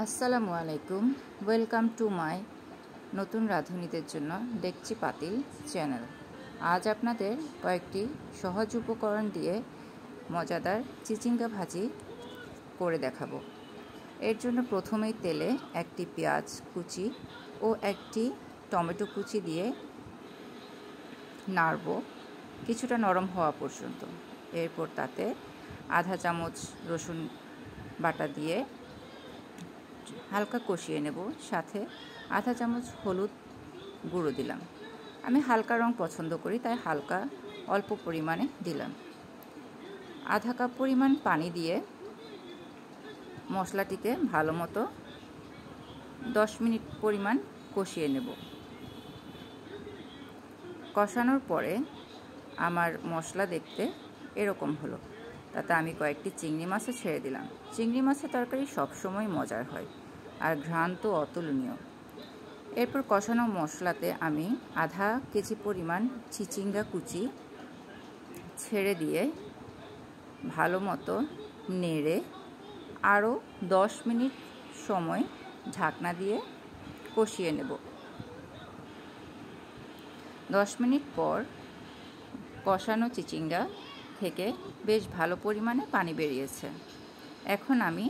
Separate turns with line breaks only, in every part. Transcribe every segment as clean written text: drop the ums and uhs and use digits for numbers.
আসসালামু আলাইকুম, welcome to my নতুন রাঁধুনিদের জন্য ডেকচি পাতিল চ্যানেল। আজ আপনাদের কয়েকটি সহজ উপকরণ দিয়ে মজাদার চিচিঙ্গা ভাজি করে দেখাবো। এর জন্য প্রথমেই তেলে একটি পেঁয়াজ কুচি ও একটি টমেটো কুচি দিয়ে নাড়ব কিছুটা নরম হওয়া পর্যন্ত। এরপর তাতে আধা চামচ রসুন বাটা দিয়ে হালকা কষিয়ে নেব, সাথে আধা চামচ হলুদ গুঁড়ো দিলাম। আমি হালকা রং পছন্দ করি, তাই হালকা অল্প পরিমাণে দিলাম। আধা কাপ পরিমাণ পানি দিয়ে মশলাটিকে ভালো মতো 10 মিনিট পরিমাণ কষিয়ে নেব। কষানোর পরে আমার মশলা দেখতে এরকম হলো। তাতে আমি কয়েকটি চিংড়ি মাছও ছেড়ে দিলাম। চিংড়ি মাছের তরকারি সবসময় মজার হয় আর ঘ্রাণ তো অতুলনীয়। এরপর কষানো মশলাতে আমি আধা কেজি পরিমাণ চিচিঙ্গা কুচি ছেড়ে দিয়ে ভালো মতো নেড়ে আরও 10 মিনিট সময় ঢাকনা দিয়ে কষিয়ে নেব। 10 মিনিট পর কষানো চিচিঙ্গা থেকে বেশ ভালো পরিমাণে পানি বেরিয়েছে। এখন আমি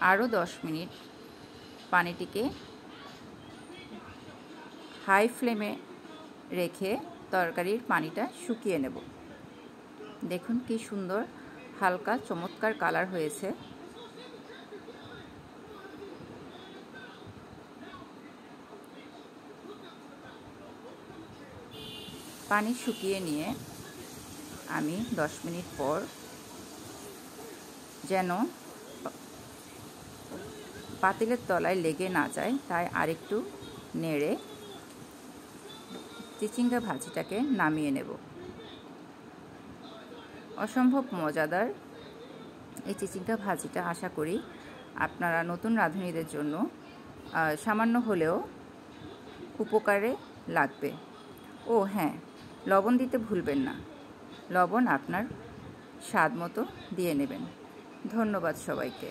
আরও 10 মিনিট পানিটিকে হাই ফ্লেমে রেখে তরকারির পানিটা শুকিয়ে নেব। দেখুন কি সুন্দর হালকা চমৎকার কালার হয়েছে। পানি শুকিয়ে নিয়ে আমি 10 মিনিট পর যেন পাতিলের তলায় লেগে না যায়, তাই আরেকটু নেড়ে চিচিঙ্গা ভাজিটাকে নামিয়ে নেব। অসম্ভব মজাদার এই চিচিঙ্গা ভাজিটা আশা করি আপনারা নতুন রাঁধুনিদের জন্য সামান্য হলেও উপকারে লাগবে। ও হ্যাঁ, লবণ দিতে ভুলবেন না। লবণ আপনার স্বাদ মতো দিয়ে নেবেন। ধন্যবাদ সবাইকে।